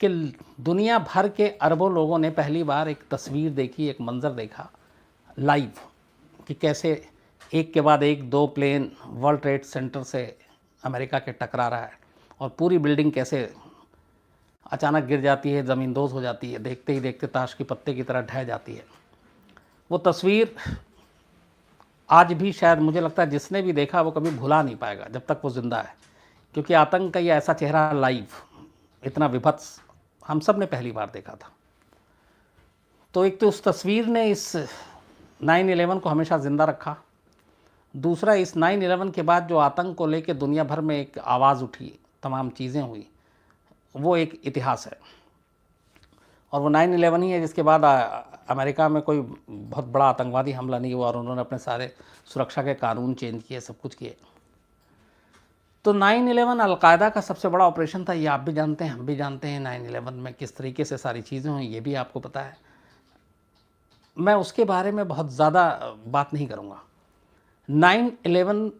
कि दुनिया भर के अरबों लोगों ने पहली बार एक तस्वीर देखी, एक मंज़र देखा लाइव, कि कैसे एक के बाद एक 2 प्लेन वर्ल्ड ट्रेड सेंटर से अमेरिका के टकरा रहा है और पूरी बिल्डिंग कैसे अचानक गिर जाती है, ज़मींदोज़ हो जाती है, देखते ही देखते ताश के पत्ते की तरह ढह जाती है। वो तस्वीर आज भी शायद मुझे लगता है जिसने भी देखा वो कभी भुला नहीं पाएगा जब तक वो ज़िंदा है, क्योंकि आतंक का ये ऐसा चेहरा लाइव, इतना विभत्स, हम सब ने पहली बार देखा था। तो एक तो उस तस्वीर ने इस 9/11 को हमेशा ज़िंदा रखा। दूसरा, इस 9/11 के बाद जो आतंक को लेकर दुनिया भर में एक आवाज़ उठी, तमाम चीज़ें हुई, वो एक इतिहास है। और वो 9/11 ही है जिसके बाद अमेरिका में कोई बहुत बड़ा आतंकवादी हमला नहीं हुआ और उन्होंने अपने सारे सुरक्षा के कानून चेंज किए, सब कुछ किए। तो 9/11 अलकायदा का सबसे बड़ा ऑपरेशन था, ये आप भी जानते हैं, हम भी जानते हैं 9/11 में किस तरीके से सारी चीज़ें हुई, ये भी आपको पता है। मैं उसके बारे में बहुत ज़्यादा बात नहीं करूँगा। 9/11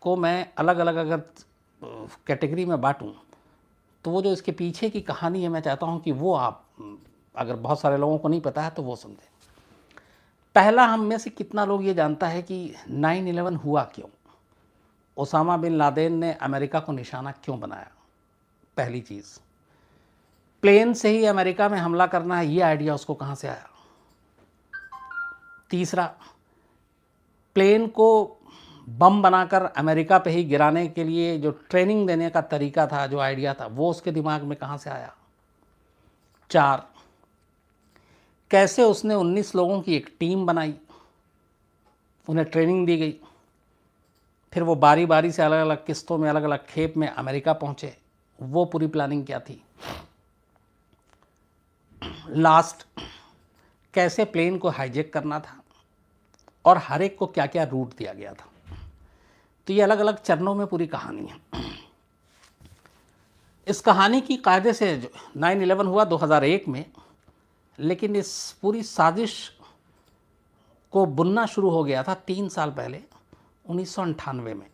को मैं अलग अलग अगर कैटेगरी में बांटूँ तो वो जो इसके पीछे की कहानी है, मैं चाहता हूँ कि वो आप, अगर बहुत सारे लोगों को नहीं पता है तो वो समझें। पहला, हम में से कितना लोग ये जानता है कि 9/11 हुआ क्यों, ओसामा बिन लादेन ने अमेरिका को निशाना क्यों बनाया। पहली चीज़, प्लेन से ही अमेरिका में हमला करना है, ये आइडिया उसको कहाँ से आया। तीसरा, प्लेन को बम बनाकर अमेरिका पे ही गिराने के लिए जो ट्रेनिंग देने का तरीका था, जो आइडिया था, वो उसके दिमाग में कहाँ से आया। 4, कैसे उसने 19 लोगों की एक टीम बनाई, उन्हें ट्रेनिंग दी गई, फिर वो बारी बारी से अलग अलग किस्तों में, अलग अलग खेप में अमेरिका पहुँचे, वो पूरी प्लानिंग क्या थी। लास्ट, कैसे प्लेन को हाईजैक करना था और हर एक को क्या क्या रूट दिया गया था। तो ये अलग अलग चरणों में पूरी कहानी है। इस कहानी की कायदे से जो 9/11 हुआ 2001 में, लेकिन इस पूरी साजिश को बुनना शुरू हो गया था 3 साल पहले, 1998 में।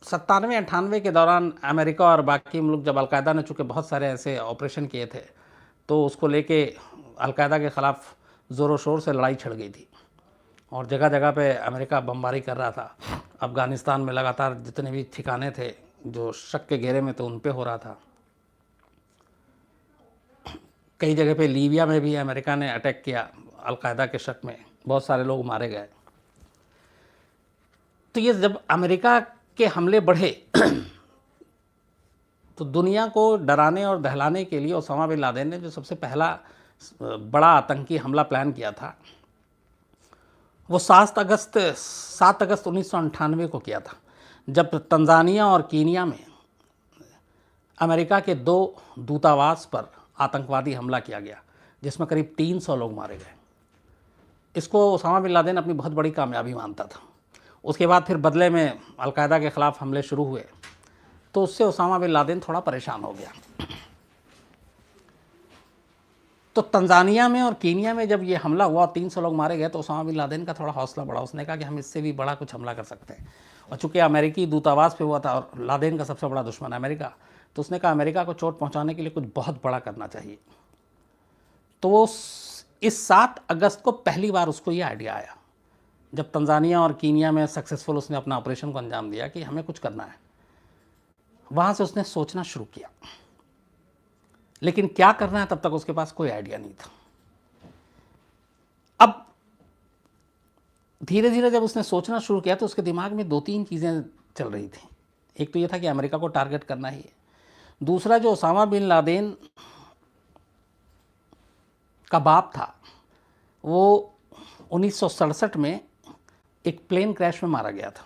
97-98 के दौरान अमेरिका और बाकी मुल्क, जब अलकायदा ने चूँकि बहुत सारे ऐसे ऑपरेशन किए थे, तो उसको लेके अलकायदा के ख़िलाफ़ ज़ोरों शोर से लड़ाई छिड़ गई थी और जगह जगह पे अमेरिका बमबारी कर रहा था। अफ़गानिस्तान में लगातार जितने भी ठिकाने थे जो शक के घेरे में थे, उन पे हो रहा था। कई जगह पे लीबिया में भी अमेरिका ने अटैक किया अलकायदा के शक में, बहुत सारे लोग मारे गए। तो ये जब अमेरिका के हमले बढ़े तो दुनिया को डराने और दहलाने के लिए ओसामा बिन लादेन ने जो सबसे पहला बड़ा आतंकी हमला प्लान किया था, वो 7 अगस्त 1998 को किया था, जब तंजानिया और कीनिया में अमेरिका के 2 दूतावास पर आतंकवादी हमला किया गया, जिसमें करीब 300 लोग मारे गए। इसको ओसामा बिन लादेन अपनी बहुत बड़ी कामयाबी मानता था। उसके बाद फिर बदले में अलकायदा के ख़िलाफ़ हमले शुरू हुए, तो उससे ओसामा बिन लादेन थोड़ा परेशान हो गया। तो तंजानिया में और कीनिया में जब ये हमला हुआ और 300 लोग मारे गए, तो ओसामा बिन लादेन का थोड़ा हौसला बढ़ा। उसने कहा कि हम इससे भी बड़ा कुछ हमला कर सकते हैं। और चूँकि अमेरिकी दूतावास पे हुआ था और लादेन का सबसे बड़ा दुश्मन अमेरिका, तो उसने कहा अमेरिका को चोट पहुँचाने के लिए कुछ बहुत बड़ा करना चाहिए। तो वो इस 7 अगस्त को पहली बार उसको ये आइडिया आया, जब तंजानिया और कीनिया में सक्सेसफुल उसने अपना ऑपरेशन को अंजाम दिया कि हमें कुछ करना है। वहाँ से उसने सोचना शुरू किया, लेकिन क्या करना है तब तक उसके पास कोई आइडिया नहीं था। अब धीरे धीरे जब उसने सोचना शुरू किया तो उसके दिमाग में 2-3 चीज़ें चल रही थी। एक तो ये था कि अमेरिका को टारगेट करना ही है। दूसरा, जो ओसामा बिन लादेन का बाप था, वो 1967 में एक प्लेन क्रैश में मारा गया था।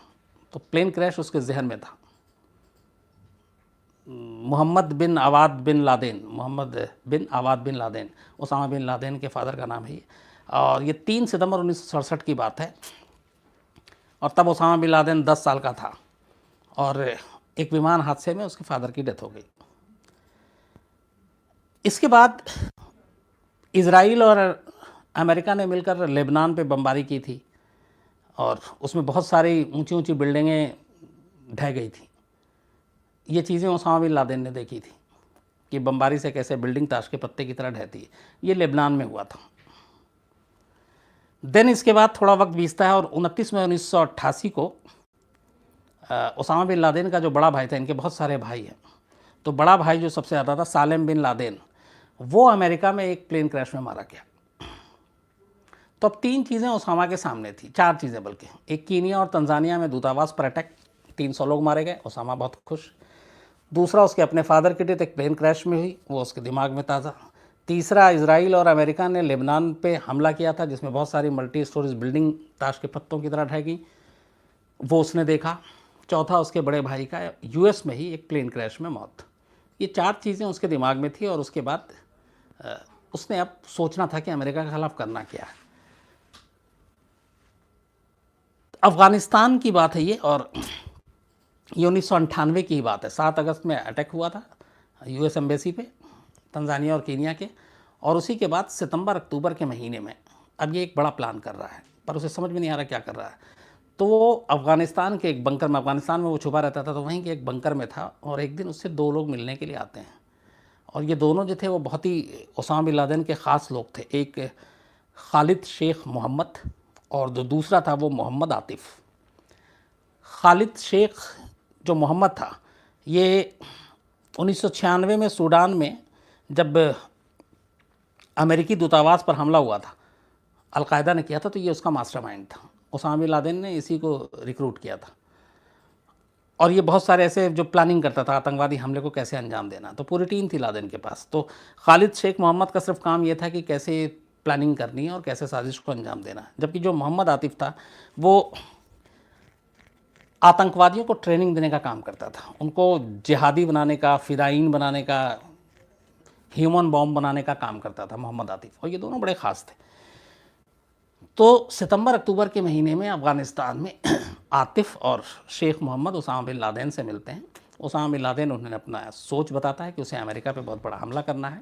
तो प्लेन क्रैश उसके जहन में था। Mohammed bin Awad bin Laden, Osama bin Laden के फादर का नाम है ये। और ये 3 सितंबर 1967 की बात है, और तब ओसामा बिन लादेन 10 साल का था और एक विमान हादसे में उसके फादर की डेथ हो गई। इसके बाद इज़राइल और अमेरिका ने मिलकर लेबनान पे बमबारी की थी और उसमें बहुत सारी ऊंची ऊंची बिल्डिंगें ढह गई थी। ये चीज़ें ओसामा बिन लादेन ने देखी थी। कि बमबारी से कैसे बिल्डिंग ताश के पत्ते की तरह ढहती है। ये लेबनान में हुआ था। देन इसके बाद थोड़ा वक्त बीतता है और 29 मई 1988 को ओसामा बिन लादेन का जो बड़ा भाई था, इनके बहुत सारे भाई हैं, तो बड़ा भाई जो सबसे ज़्यादा था सालेम बिन लादेन, वो अमेरिका में एक प्लेन क्रैश में मारा गया। तो अब 3 चीज़ें ओसामा के सामने थी, 4 चीज़ें बल्कि। एक, कीनिया और तंजानिया में दूतावास पर अटैक, 300 लोग मारे गए, ओसामा बहुत खुश। दूसरा, उसके अपने फादर की डेथ एक प्लेन क्रैश में हुई, वो उसके दिमाग में ताज़ा। तीसरा, इजराइल और अमेरिका ने लेबनान पे हमला किया था जिसमें बहुत सारी मल्टी स्टोरेज बिल्डिंग ताश के पत्तों की तरह ढह गई, वो उसने देखा। चौथा, उसके बड़े भाई का यूएस में ही एक प्लेन क्रैश में मौत। ये 4 चीज़ें उसके दिमाग में थी और उसके बाद उसने अब सोचना था कि अमेरिका के खिलाफ करना क्या है। अफ़गानिस्तान की बात है ये, और ये 1998 की ही बात है। 7 अगस्त में अटैक हुआ था यूएस एम्बेसी पे, तंजानिया और कीनिया के, और उसी के बाद सितंबर अक्टूबर के महीने में अब ये एक बड़ा प्लान कर रहा है, पर उसे समझ में नहीं आ रहा क्या कर रहा है। तो वो अफ़गानिस्तान के एक बंकर में, अफ़गानिस्तान में वो छुपा रहता था, तो वहीं के एक बंकर में था, और एक दिन उससे 2 लोग मिलने के लिए आते हैं, और ये दोनों जो थे वो बहुत ही ओसामा बिन लादेन के ख़ास लोग थे। एक खालिद शेख मोहम्मद और जो दूसरा था वो मोहम्मद आतिफ़। खालिद शेख जो मोहम्मद था, ये 1996 में सूडान में जब अमेरिकी दूतावास पर हमला हुआ था, अलकायदा ने किया था, तो ये उसका मास्टरमाइंड था। ओसामा बिन लादेन ने इसी को रिक्रूट किया था, और ये बहुत सारे ऐसे जो प्लानिंग करता था आतंकवादी हमले को कैसे अंजाम देना, तो पूरी टीम थी लादेन के पास। तो खालिद शेख मोहम्मद का सिर्फ काम ये था कि कैसे प्लानिंग करनी है और कैसे साजिश को अंजाम देना है, जबकि जो मोहम्मद आतिफ़ था वो आतंकवादियों को ट्रेनिंग देने का काम करता था, उनको जिहादी बनाने का, फ़िदाइन बनाने का, ह्यूमन बॉम्ब बनाने का काम करता था मोहम्मद आतिफ़, और ये दोनों बड़े ख़ास थे। तो सितंबर अक्टूबर के महीने में अफ़गानिस्तान में आतिफ़ और Sheikh Mohammed Osama bin Laden से मिलते हैं। ओसामा बिन लादेन उन्हें अपना सोच बताता है कि उसे अमेरिका पे बहुत बड़ा हमला करना है,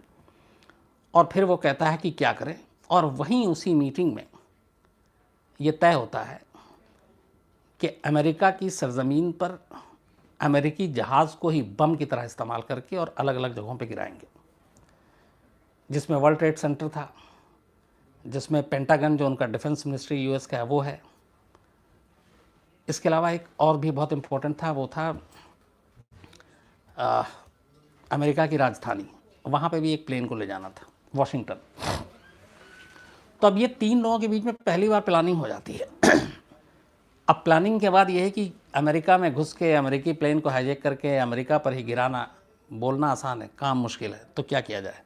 और फिर वो कहता है कि क्या करें, और वहीं उसी मीटिंग में ये तय होता है कि अमेरिका की सरज़मीन पर अमेरिकी जहाज़ को ही बम की तरह इस्तेमाल करके और अलग अलग जगहों पे गिराएंगे, जिसमें वर्ल्ड ट्रेड सेंटर था, जिसमें पेंटागन जो उनका डिफेंस मिनिस्ट्री यूएस का है वो है। इसके अलावा एक और भी बहुत इम्पोर्टेंट था, वो था अमेरिका की राजधानी, वहाँ पे भी एक प्लेन को ले जाना था, वाशिंगटन। तो अब ये 3 लोगों के बीच में पहली बार प्लानिंग हो जाती है। अब प्लानिंग के बाद ये है कि अमेरिका में घुस के अमेरिकी प्लेन को हाईजैक करके अमेरिका पर ही गिराना, बोलना आसान है, काम मुश्किल है, तो क्या किया जाए।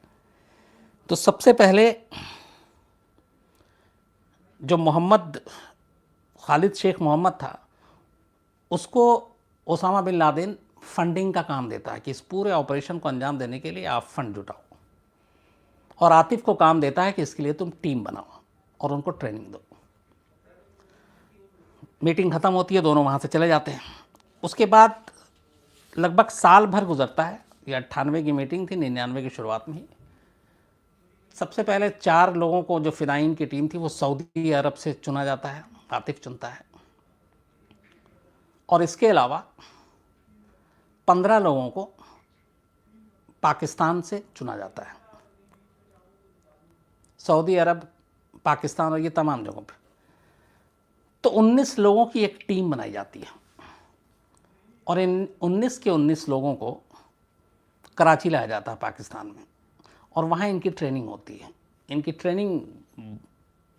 तो सबसे पहले जो मोहम्मद खालिद शेख मोहम्मद था, उसको ओसामा बिन लादेन फंडिंग का काम देता है कि इस पूरे ऑपरेशन को अंजाम देने के लिए आप फंड जुटाओ, और आतिफ़ को काम देता है कि इसके लिए तुम टीम बनाओ और उनको ट्रेनिंग दो। मीटिंग ख़त्म होती है, दोनों वहाँ से चले जाते हैं। उसके बाद लगभग साल भर गुजरता है, ये 98 की मीटिंग थी, 99 की शुरुआत में ही। सबसे पहले 4 लोगों को, जो फ़िदाइन की टीम थी, वो सऊदी अरब से चुना जाता है, आतिफ़ चुनता है, और इसके अलावा 15 लोगों को पाकिस्तान से चुना जाता है, सऊदी अरब, पाकिस्तान और ये तमाम जगहों पे। तो 19 लोगों की एक टीम बनाई जाती है, और इन 19 के 19 लोगों को कराची लाया जाता है पाकिस्तान में, और वहाँ इनकी ट्रेनिंग होती है। इनकी ट्रेनिंग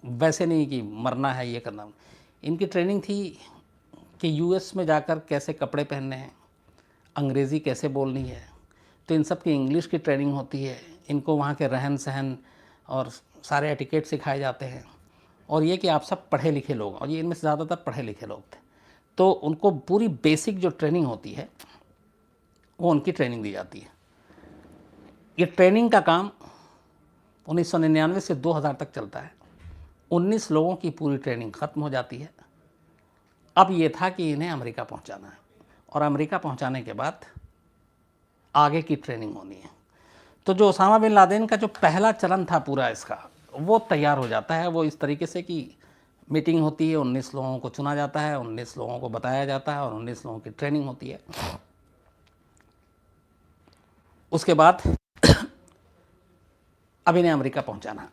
वैसे नहीं कि मरना है ये करना, इनकी ट्रेनिंग थी कि यूएस में जाकर कैसे कपड़े पहनने हैं, अंग्रेज़ी कैसे बोलनी है, तो इन सब की इंग्लिश की ट्रेनिंग होती है। इनको वहाँ के रहन सहन और सारे एटिकेट सिखाए जाते हैं, और ये कि आप सब पढ़े लिखे लोग, और ये इनमें से ज़्यादातर पढ़े लिखे लोग थे, तो उनको पूरी बेसिक जो ट्रेनिंग होती है वो उनकी ट्रेनिंग दी जाती है। ये ट्रेनिंग का काम 1999 से 2000 तक चलता है। 19 लोगों की पूरी ट्रेनिंग ख़त्म हो जाती है। अब ये था कि इन्हें अमेरिका पहुंचाना है, और अमेरिका पहुंचाने के बाद आगे की ट्रेनिंग होनी है। तो जो ओसामा बिन लादेन का जो पहला चरण था पूरा इसका, वो तैयार हो जाता है। वो इस तरीके से कि मीटिंग होती है, 19 लोगों को चुना जाता है, 19 लोगों को बताया जाता है, और 19 लोगों की ट्रेनिंग होती है। उसके बाद अब इन्हें अमेरिका पहुंचाना।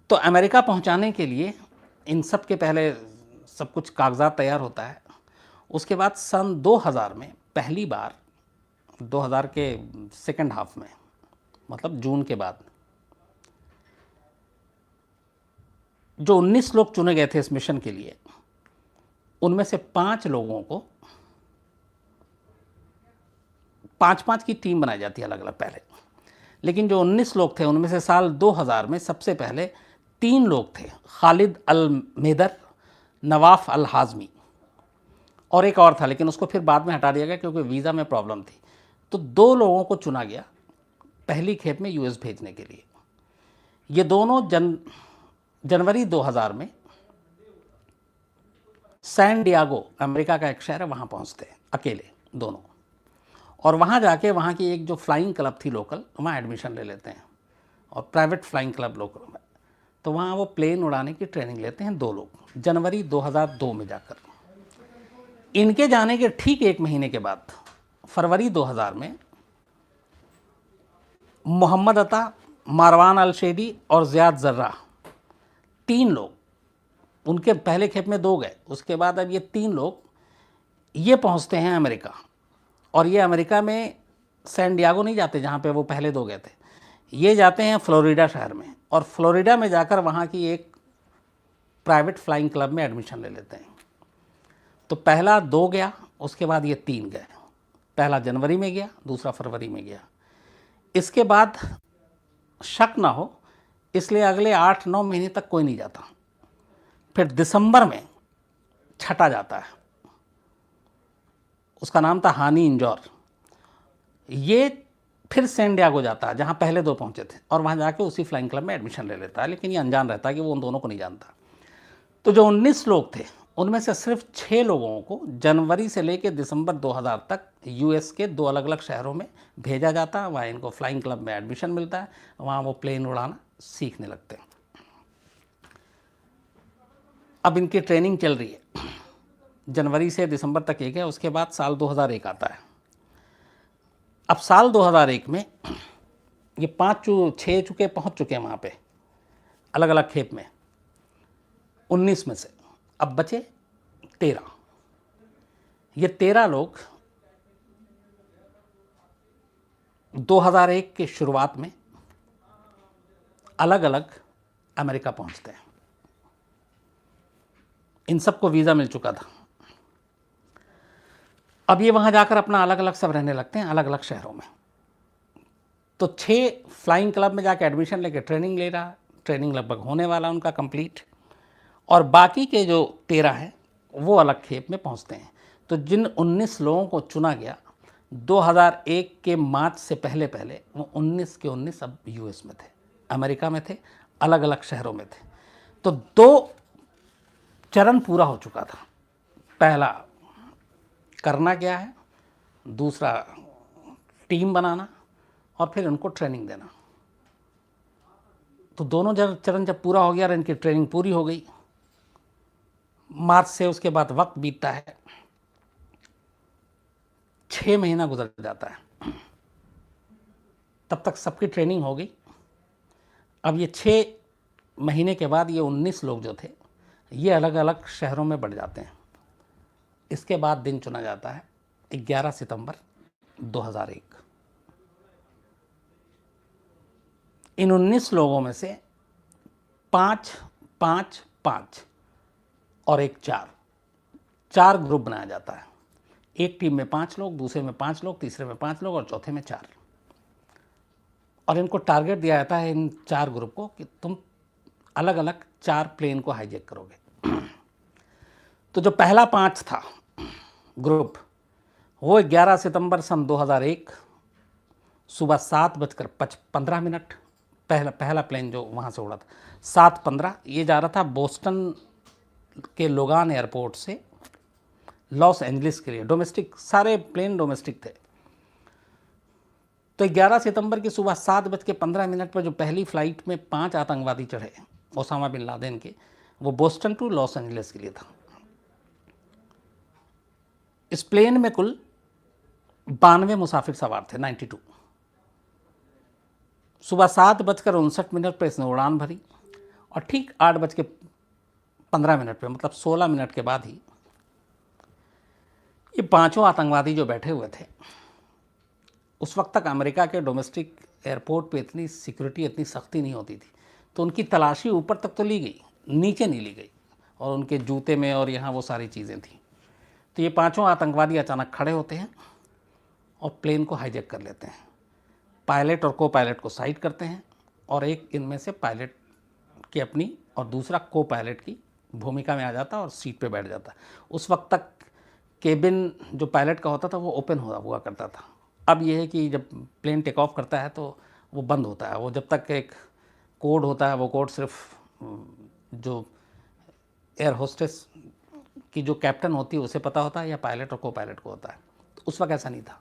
तो अमेरिका पहुंचाने के लिए इन सब के पहले सब कुछ कागजात तैयार होता है। उसके बाद सन 2000 में पहली बार, 2000 के सेकंड हाफ में, मतलब जून के बाद, जो 19 लोग चुने गए थे इस मिशन के लिए, उनमें से 5 लोगों को 5-5 की टीम बनाई जाती है अलग अलग पहले। लेकिन जो 19 लोग थे उनमें से साल 2000 में सबसे पहले 3 लोग थे, खालिद अल मेदर, नवाफ अल हाजमी, और एक और था लेकिन उसको फिर बाद में हटा दिया गया क्योंकि वीज़ा में प्रॉब्लम थी। तो 2 लोगों को चुना गया पहली खेप में यूएस भेजने के लिए। ये दोनों जनवरी 2000 में सैन डियागो, अमेरिका का एक शहर है, वहाँ पहुँचते हैं अकेले दोनों, और वहाँ जाके वहाँ की एक जो फ्लाइंग क्लब थी लोकल, वहाँ एडमिशन ले लेते हैं, और प्राइवेट फ्लाइंग क्लब लोकल में, तो वहाँ वो प्लेन उड़ाने की ट्रेनिंग लेते हैं 2 लोग, जनवरी 2002 में जाकर। इनके जाने के ठीक 1 महीने के बाद फरवरी 2000 में मोहम्मद अता, मारवान अल शेदी और ज़ियाद ज़र्रा, 3 लोग, उनके पहले खेप में 2 गए, उसके बाद अब ये 3 लोग ये पहुंचते हैं अमेरिका। और ये अमेरिका में सैन डियागो नहीं जाते जहाँ पे वो पहले 2 गए थे, ये जाते हैं फ्लोरिडा शहर में, और फ्लोरिडा में जाकर वहाँ की एक प्राइवेट फ्लाइंग क्लब में एडमिशन ले लेते हैं। तो पहला 2 गया, उसके बाद ये 3 गए, पहला जनवरी में गया, दूसरा फरवरी में गया। इसके बाद शक ना हो इसलिए अगले 8-9 महीने तक कोई नहीं जाता। फिर दिसंबर में छठा जाता है, उसका नाम था हानी इंजौर। ये फिर सैन डियागो जाता है जहाँ पहले 2 पहुँचे थे, और वहाँ जाके उसी फ्लाइंग क्लब में एडमिशन ले लेता है, लेकिन ये अनजान रहता है कि वो उन दोनों को नहीं जानता। तो जो 19 लोग थे उनमें से सिर्फ 6 लोगों को जनवरी से लेकर दिसंबर 2000 तक यूएस के 2 अलग अलग शहरों में भेजा जाता है। वहाँ इनको फ्लाइंग क्लब में एडमिशन मिलता है, वहाँ वो प्लेन उड़ाना सीखने लगते हैं। अब इनकी ट्रेनिंग चल रही है, जनवरी से दिसंबर तक एक है, उसके बाद साल 2001 आता है। अब साल 2001 में ये 6 चुके पहुँच चुके हैं वहाँ पे अलग अलग खेप में, 19 में से अब बचे 13। ये 13 लोग 2001 के शुरुआत में अलग अलग अमेरिका पहुंचते हैं। इन सबको वीज़ा मिल चुका था। अब ये वहाँ जाकर अपना अलग अलग सब रहने लगते हैं अलग अलग शहरों में। तो 6 फ्लाइंग क्लब में जाकर एडमिशन लेकर ट्रेनिंग ले रहा, ट्रेनिंग लगभग होने वाला उनका कंप्लीट, और बाकी के जो 13 हैं वो अलग खेप में पहुँचते हैं। तो जिन 19 लोगों को चुना गया 2001 के मार्च से पहले पहले, वो 19 के 19 अब यूएस में थे, अमेरिका में थे, अलग अलग शहरों में थे। तो 2 चरण पूरा हो चुका था। पहला करना क्या है, दूसरा टीम बनाना, और फिर उनको ट्रेनिंग देना। तो दोनों चरण जब पूरा हो गया और इनकी ट्रेनिंग पूरी हो गई, मार्च से उसके बाद वक्त बीतता है, 6 महीना गुजर जाता है, तब तक सबकी ट्रेनिंग हो गई। अब ये 6 महीने के बाद ये 19 लोग जो थे ये अलग अलग शहरों में बढ़ जाते हैं। इसके बाद दिन चुना जाता है 11 सितंबर 2001। इन 19 लोगों में से 5-5-5 और एक 4 ग्रुप बनाया जाता है। एक टीम में 5 लोग, दूसरे में 5 लोग, तीसरे में 5 लोग और चौथे में 4। और इनको टारगेट दिया जाता है इन 4 ग्रुप को कि तुम अलग अलग 4 प्लेन को हाईजैक करोगे। तो जो पहला 5 था ग्रुप, वो 11 सितंबर सन 2001 सुबह 7:15 पहला प्लेन जो वहाँ से उड़ा था 7:15, ये जा रहा था बोस्टन के लोगान एयरपोर्ट से लॉस एंजलिस के लिए। डोमेस्टिक, सारे प्लेन डोमेस्टिक थे। तो 11 सितंबर की सुबह 7:15 पर जो पहली फ्लाइट में 5 आतंकवादी चढ़े ओसामा बिन लादेन के, वो बोस्टन टू लॉस एंजलिस के लिए था। इस प्लेन में कुल 92 मुसाफिर सवार थे, 92। सुबह 7:59 पर इसने उड़ान भरी और ठीक 8:15 पे, मतलब 16 मिनट के बाद ही ये पांचों आतंकवादी जो बैठे हुए थे, उस वक्त तक अमेरिका के डोमेस्टिक एयरपोर्ट पे इतनी सिक्योरिटी, इतनी सख्ती नहीं होती थी, तो उनकी तलाशी ऊपर तक तो ली गई, नीचे नहीं ली गई, और उनके जूते में और यहाँ वो सारी चीज़ें थी। तो ये पांचों आतंकवादी अचानक खड़े होते हैं और प्लेन को हाईजैक कर लेते हैं। पायलट और को पायलट को साइड करते हैं और एक इनमें से पायलट की अपनी और दूसरा को पायलट की भूमिका में आ जाता है और सीट पे बैठ जाता है। उस वक्त तक केबिन जो पायलट का होता था वो ओपन हुआ करता था। अब यह है कि जब प्लेन टेक ऑफ करता है तो वो बंद होता है। वो जब तक एक कोड होता है, वो कोड सिर्फ जो एयर होस्टेस की जो कैप्टन होती है उसे पता होता है या पायलट और को पायलट को होता है। तो उस वक्त ऐसा नहीं था।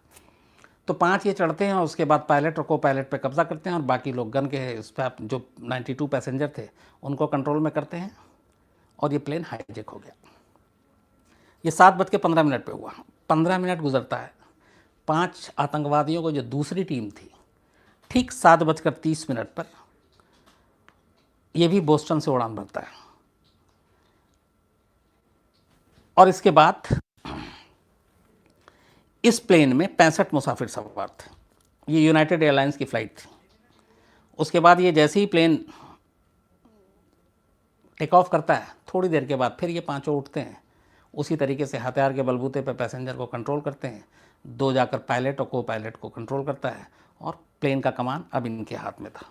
तो 5 ये चढ़ते हैं और उसके बाद पायलट और को पायलट पे कब्जा करते हैं और बाकी लोग गन के इस पर जो 92 पैसेंजर थे उनको कंट्रोल में करते हैं और ये प्लेन हाईजैक हो गया। ये 7:15 पे हुआ। 15 मिनट गुजरता है, 5 आतंकवादियों को जो दूसरी टीम थी, ठीक 7:30 पर ये भी बोस्टन से उड़ान भरता है। और इसके बाद इस प्लेन में 65 मुसाफिर सवार थे। ये यूनाइटेड एयरलाइंस की फ़्लाइट थी। उसके बाद ये जैसे ही प्लेन टेक ऑफ करता है, थोड़ी देर के बाद फिर ये पांचों उठते हैं, उसी तरीके से हथियार के बलबूते पर पैसेंजर को कंट्रोल करते हैं। 2 जाकर पायलट और को पायलट को कंट्रोल करता है और प्लेन का कमान अब इनके हाथ में था।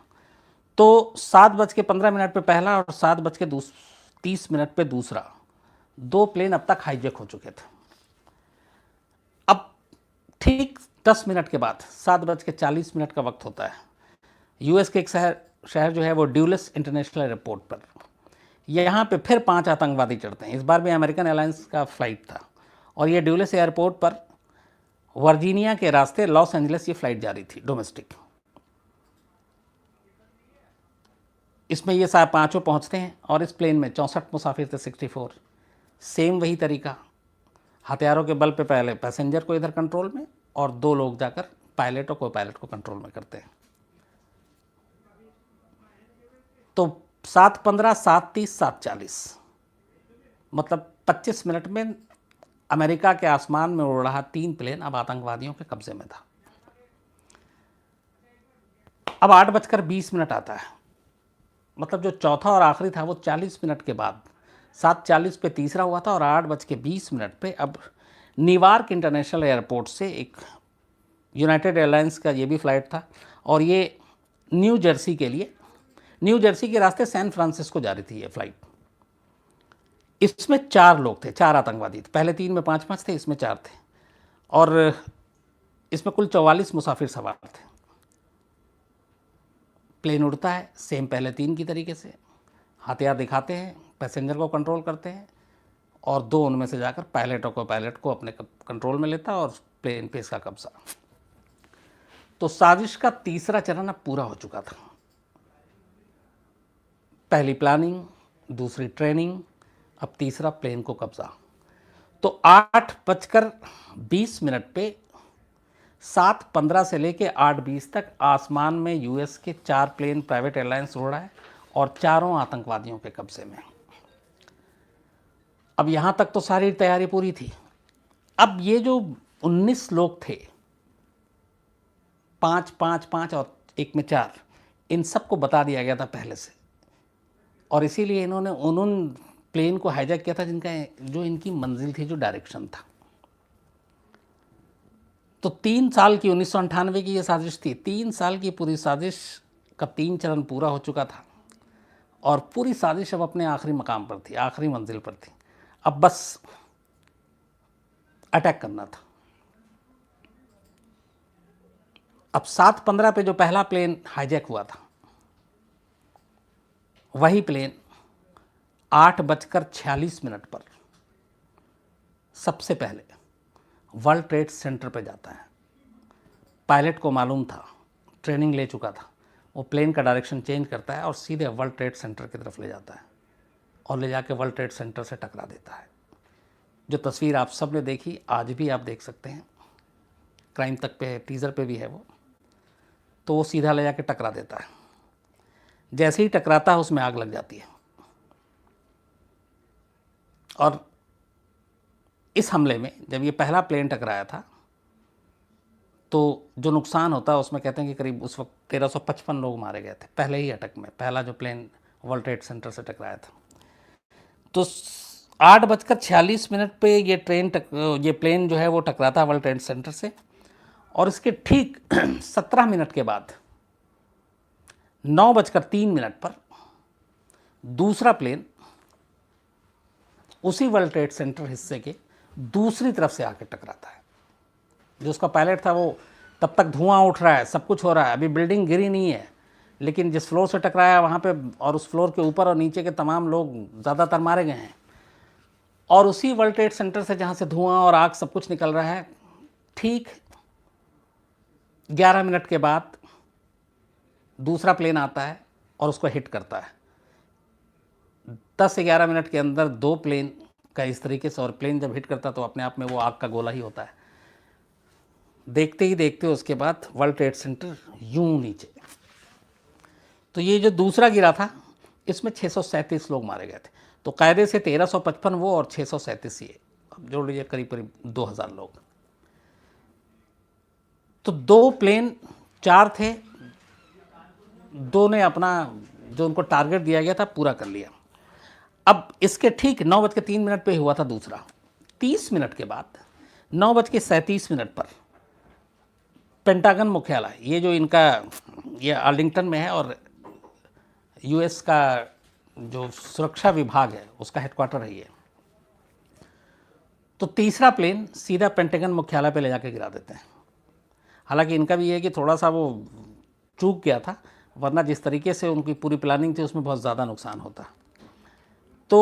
तो 7:15 पे पहला और 7:30 पे दूसरा, 2 प्लेन अब तक हाईजैक हो चुके थे। अब ठीक 10 मिनट के बाद 7:40 का वक्त होता है। यूएस के एक शहर जो है वो ड्यूलस इंटरनेशनल एयरपोर्ट पर, यहाँ पे फिर 5 आतंकवादी चढ़ते हैं। इस बार भी अमेरिकन एयरलाइंस का फ्लाइट था और ये ड्यूलस एयरपोर्ट पर वर्जीनिया के रास्ते लॉस एंजलिस ये फ्लाइट जा रही थी, डोमेस्टिक। इसमें ये पांचों पहुँचते हैं और इस प्लेन में 64 मुसाफिर थे, 64। सेम वही तरीका, हथियारों के बल पे पहले पैसेंजर को इधर कंट्रोल में और 2 लोग जाकर पायलट और को पायलट को कंट्रोल में करते हैं। तो 7:15, 7:30, 7:40, मतलब 25 मिनट में अमेरिका के आसमान में उड़ रहा 3 प्लेन अब आतंकवादियों के कब्जे में था। अब 8:20 आता है, मतलब जो चौथा और आखिरी था वो 40 मिनट के बाद 7:40 पे तीसरा हुआ था और 8:20 पे अब न्यूयॉर्क इंटरनेशनल एयरपोर्ट से एक यूनाइटेड एयरलाइंस का ये भी फ़्लाइट था और ये न्यू जर्सी के रास्ते सैन फ्रांसिस्को जा रही थी ये फ़्लाइट। इसमें 4 लोग थे, 4 आतंकवादी थे। पहले 3 में 5 थे, इसमें 4 थे और इसमें कुल 44 मुसाफिर सवार थे। प्लेन उड़ता है सेम पहले 3 की तरीके से, हथियार दिखाते हैं, पैसेंजर को कंट्रोल करते हैं और 2 उनमें से जाकर पायलट और को पायलट को अपने कंट्रोल में लेता और प्लेन पे इसका कब्जा। तो साजिश का तीसरा चरण अब पूरा हो चुका था। पहली प्लानिंग, दूसरी ट्रेनिंग, अब तीसरा प्लेन को कब्जा। तो 8:20 पे 7:15 से लेके 8:20 तक आसमान में यूएस के 4 प्लेन प्राइवेट एयरलाइंस उड़ रहा है और चारों आतंकवादियों के कब्जे में। अब यहाँ तक तो सारी तैयारी पूरी थी। अब ये जो 19 लोग थे, 5 और एक में 4, इन सबको बता दिया गया था पहले से और इसीलिए उन्होंने प्लेन को हाईजैक किया था जो इनकी मंजिल थी, जो डायरेक्शन था। तो 3 साल की 1998 की ये साजिश थी। 3 साल की पूरी साजिश का 3 चरण पूरा हो चुका था और पूरी साजिश अब अपने आखिरी मकाम पर थी, आखिरी मंजिल पर थी। अब बस अटैक करना था। अब 7:15 पे जो पहला प्लेन हाईजैक हुआ था, वही प्लेन 8:46 पर सबसे पहले वर्ल्ड ट्रेड सेंटर पे जाता है। पायलट को मालूम था, ट्रेनिंग ले चुका था, वो प्लेन का डायरेक्शन चेंज करता है और सीधे वर्ल्ड ट्रेड सेंटर की तरफ ले जाता है और ले जाके वर्ल्ड ट्रेड सेंटर से टकरा देता है। जो तस्वीर आप सब ने देखी, आज भी आप देख सकते हैं, क्राइम तक पे टीज़र पे भी है वो। तो वो सीधा ले जाके टकरा देता है। जैसे ही टकराता है उसमें आग लग जाती है। और इस हमले में जब ये पहला प्लेन टकराया था तो जो नुकसान होता है उसमें कहते हैं कि करीब उस वक्त 1355 लोग मारे गए थे पहले ही अटैक में, पहला जो प्लेन वर्ल्ड ट्रेड सेंटर से टकराया था। तो 8:46 पे ये प्लेन जो है वो टकराता है वर्ल्ड ट्रेड सेंटर से, और इसके ठीक 17 मिनट के बाद 9:03 पर दूसरा प्लेन उसी वर्ल्ड ट्रेड सेंटर हिस्से के दूसरी तरफ से आकर टकराता है। जो उसका पायलट था वो तब तक धुआं उठ रहा है, सब कुछ हो रहा है, अभी बिल्डिंग गिरी नहीं है, लेकिन जिस फ्लोर से टकराया वहाँ पे और उस फ्लोर के ऊपर और नीचे के तमाम लोग ज़्यादातर मारे गए हैं। और उसी वर्ल्ड ट्रेड सेंटर से जहाँ से धुआं और आग सब कुछ निकल रहा है, ठीक 11 मिनट के बाद दूसरा प्लेन आता है और उसको हिट करता है। 10 से 11 मिनट के अंदर 2 प्लेन का इस तरीके से, और प्लेन जब हिट करता है तो अपने आप में वो आग का गोला ही होता है। देखते ही देखते उसके बाद वर्ल्ड ट्रेड सेंटर यूं नीचे। तो ये जो दूसरा गिरा था इसमें 637 लोग मारे गए थे। तो कायदे से 1355 वो और 637 ये, अब जोड़ लीजिए करीब करीब 2000 लोग। तो 2 प्लेन 4 थे, 2 ने अपना जो उनको टारगेट दिया गया था पूरा कर लिया। अब इसके ठीक 9:03 पे हुआ था दूसरा। 30 मिनट के बाद 9:37 पर पेंटागन मुख्यालय, ये जो इनका ये आर्लिंगटन में है और यूएस का जो सुरक्षा विभाग है उसका हेडक्वार्टर है ये, तो तीसरा प्लेन सीधा पेंटागन मुख्यालय पे ले जाके गिरा देते हैं। हालांकि इनका भी ये है कि थोड़ा सा वो चूक गया था, वरना जिस तरीके से उनकी पूरी प्लानिंग थी उसमें बहुत ज़्यादा नुकसान होता। तो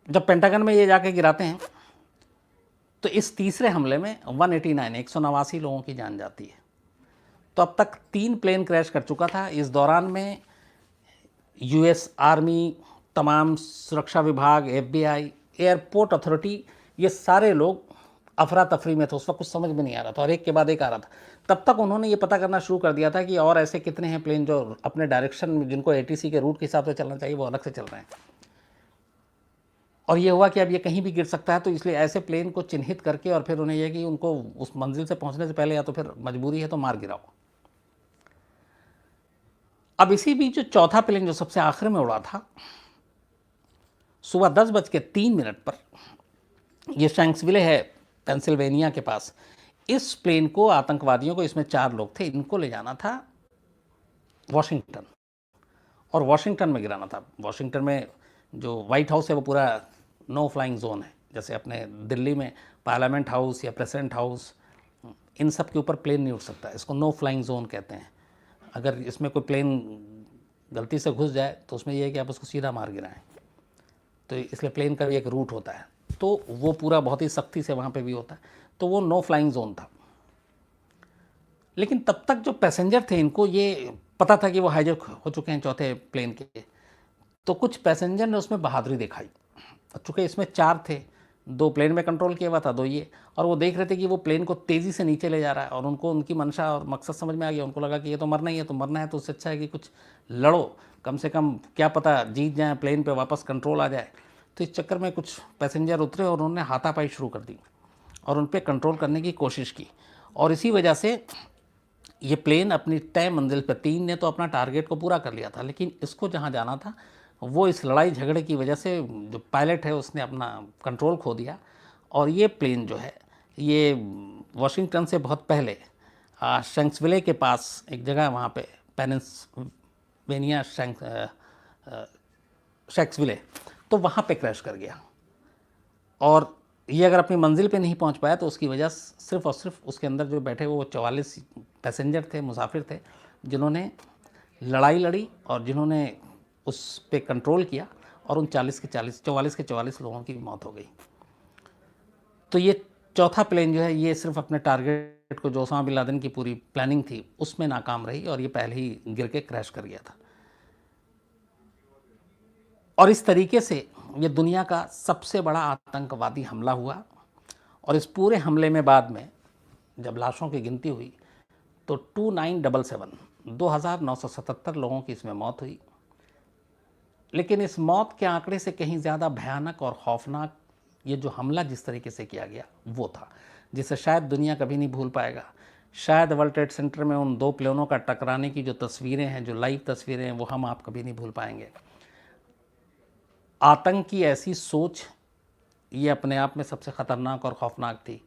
जब पेंटागन में ये जाके गिराते हैं तो इस तीसरे हमले में 189 लोगों की जान जाती है। तो अब तक 3 प्लेन क्रैश कर चुका था। इस दौरान में यूएस आर्मी, तमाम सुरक्षा विभाग, एफबीआई, एयरपोर्ट अथॉरिटी, ये सारे लोग अफरा तफरी में थे। उस वक्त कुछ समझ में नहीं आ रहा था और एक के बाद एक आ रहा था। तब तक उन्होंने ये पता करना शुरू कर दिया था कि और ऐसे कितने हैं प्लेन जो अपने डायरेक्शन में, जिनको एटीसी के रूट के हिसाब से चलना चाहिए, वो अलग से चल रहे हैं। और ये हुआ कि अब ये कहीं भी गिर सकता है, तो इसलिए ऐसे प्लेन को चिन्हित करके और फिर उन्हें यह कि उनको उस मंजिल से पहुंचने से पहले या तो फिर मजबूरी है तो मार गिराओ। अब इसी बीच जो चौथा प्लेन जो सबसे आखिर में उड़ा था, सुबह 10:03 पर, ये शैंक्सविले है पेंसिल्वेनिया के पास। इस प्लेन को आतंकवादियों को, इसमें 4 लोग थे, इनको ले जाना था वॉशिंगटन और वॉशिंगटन में गिराना था। वॉशिंगटन में जो वाइट हाउस है वो पूरा नो फ्लाइंग जोन है, जैसे अपने दिल्ली में पार्लियामेंट हाउस या प्रेसिडेंट हाउस, इन सब के ऊपर प्लेन नहीं उठ सकता। इसको नो फ्लाइंग जोन कहते हैं। अगर इसमें कोई प्लेन गलती से घुस जाए तो उसमें यह है कि आप उसको सीधा मार गिराएं, तो इसलिए प्लेन का भी एक रूट होता है, तो वो पूरा बहुत ही सख्ती से वहाँ पे भी होता है। तो वो नो फ्लाइंग जोन था। लेकिन तब तक जो पैसेंजर थे, इनको ये पता था कि वो हाईजैक हो चुके हैं चौथे प्लेन के, तो कुछ पैसेंजर ने उसमें बहादुरी दिखाई। चूँकि इसमें 4 थे, 2 प्लेन में कंट्रोल किया हुआ था, 2 ये, और वो देख रहे थे कि वो प्लेन को तेज़ी से नीचे ले जा रहा है और उनको उनकी मंशा और मकसद समझ में आ गया। उनको लगा कि ये तो मरना ही है, तो मरना है तो उससे अच्छा है कि कुछ लड़ो, कम से कम क्या पता जीत जाए, प्लेन पे वापस कंट्रोल आ जाए। तो इस चक्कर में कुछ पैसेंजर उतरे और उन्होंने हाथापाई शुरू कर दी और उन पर कंट्रोल करने की कोशिश की। और इसी वजह से ये प्लेन अपनी तय मंजिल पर, 3 ने तो अपना टारगेट को पूरा कर लिया था, लेकिन इसको जहाँ जाना था वो इस लड़ाई झगड़े की वजह से जो पायलट है उसने अपना कंट्रोल खो दिया। और ये प्लेन जो है ये वॉशिंगटन से बहुत पहले शैंक्सविले के पास एक जगह, वहाँ पे पेनिnsylvania शैंक्सविले, तो वहाँ पे क्रैश कर गया। और ये अगर अपनी मंजिल पे नहीं पहुँच पाया तो उसकी वजह सिर्फ़ और सिर्फ उसके अंदर जो बैठे वो 44 पैसेंजर थे, मुसाफिर थे, जिन्होंने लड़ाई लड़ी और जिन्होंने उस पे कंट्रोल किया, और उन 44 के 44 लोगों की मौत हो गई। तो ये चौथा प्लेन जो है ये सिर्फ अपने टारगेट को, जो ओसामा बिन लादेन की पूरी प्लानिंग थी, उसमें नाकाम रही और ये पहले ही गिर के क्रैश कर गया था। और इस तरीके से ये दुनिया का सबसे बड़ा आतंकवादी हमला हुआ। और इस पूरे हमले में बाद में जब लाशों की गिनती हुई तो 2977 2977 लोगों की इसमें मौत हुई। लेकिन इस मौत के आंकड़े से कहीं ज़्यादा भयानक और खौफनाक ये जो हमला जिस तरीके से किया गया वो था, जिसे शायद दुनिया कभी नहीं भूल पाएगा। शायद वर्ल्ड ट्रेड सेंटर में उन 2 प्लेनों का टकराने की जो तस्वीरें हैं, जो लाइव तस्वीरें हैं, वो हम आप कभी नहीं भूल पाएंगे। आतंक की ऐसी सोच ये अपने आप में सबसे ख़तरनाक और खौफनाक थी।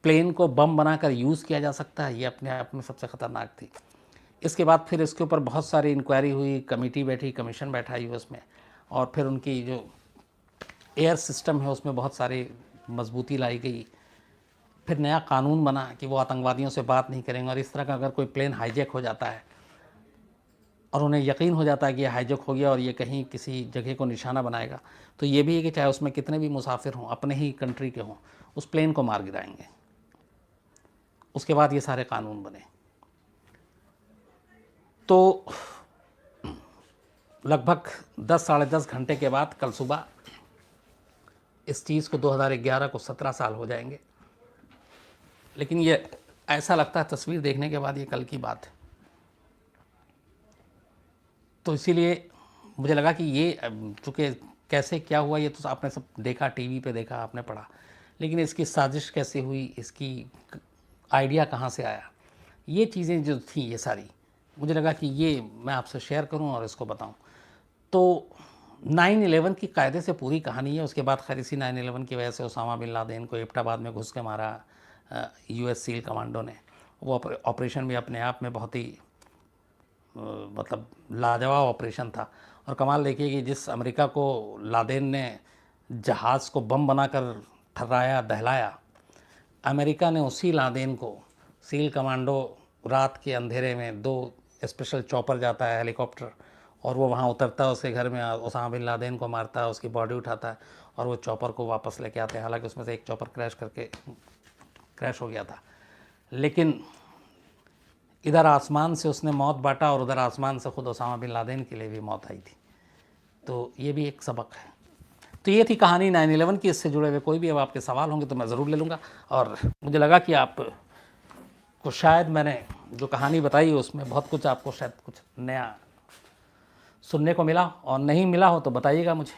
प्लेन को बम बनाकर यूज़ किया जा सकता है, ये अपने आप में सबसे ख़तरनाक थी। इसके बाद फिर इसके ऊपर बहुत सारी इंक्वायरी हुई, कमेटी बैठी, कमीशन बैठा यूएस में, और फिर उनकी जो एयर सिस्टम है उसमें बहुत सारी मजबूती लाई गई। फिर नया कानून बना कि वो आतंकवादियों से बात नहीं करेंगे, और इस तरह का अगर कोई प्लेन हाईजैक हो जाता है और उन्हें यकीन हो जाता है कि ये हाईजैक हो गया और ये कहीं किसी जगह को निशाना बनाएगा, तो ये भी है कि चाहे उसमें कितने भी मुसाफिर हों, अपने ही कंट्री के हों, उस प्लेन को मार गिराएंगे। उसके बाद ये सारे कानून बने। तो लगभग 10 साढ़े 10 घंटे के बाद कल सुबह इस चीज़ को 2011 को 17 साल हो जाएंगे। लेकिन ये ऐसा लगता है तस्वीर देखने के बाद ये कल की बात है। तो इसीलिए मुझे लगा कि ये चूँकि कैसे क्या हुआ ये तो आपने सब देखा, टीवी पे देखा, आपने पढ़ा, लेकिन इसकी साजिश कैसे हुई, इसकी आइडिया कहाँ से आया, ये चीज़ें जो थी ये सारी मुझे लगा कि ये मैं आपसे शेयर करूं और इसको बताऊं। तो 9/11 की कायदे से पूरी कहानी है। उसके बाद खैर इसी 9/11 की वजह से उसामा बिन लादेन को एबटाबाद में घुस के मारा यूएस सील कमांडो ने। वो ऑपरेशन भी अपने आप में बहुत ही मतलब लाजवाब ऑपरेशन था। और कमाल देखिए कि जिस अमेरिका को लादेन ने जहाज़ को बम बनाकर ठर्राया, दहलाया, अमेरिका ने उसी लादेन को सील कमांडो रात के अंधेरे में 2 स्पेशल चॉपर जाता है, हेलीकॉप्टर, और वो वहाँ उतरता है, उसके घर में उसामा बिन लादेन को मारता है, उसकी बॉडी उठाता है और वो चॉपर को वापस लेके आते हैं। हालांकि उसमें से एक चॉपर क्रैश हो गया था, लेकिन इधर आसमान से उसने मौत बांटा और उधर आसमान से खुद उसामा बिन लादेन के लिए भी मौत आई थी। तो ये भी एक सबक है। तो ये थी कहानी 9/11 की। इससे जुड़े हुए कोई भी अब आपके सवाल होंगे तो मैं ज़रूर ले लूँगा। और मुझे लगा कि आप को शायद मैंने जो कहानी बताई उसमें बहुत कुछ आपको शायद कुछ नया सुनने को मिला, और नहीं मिला हो तो बताइएगा मुझे।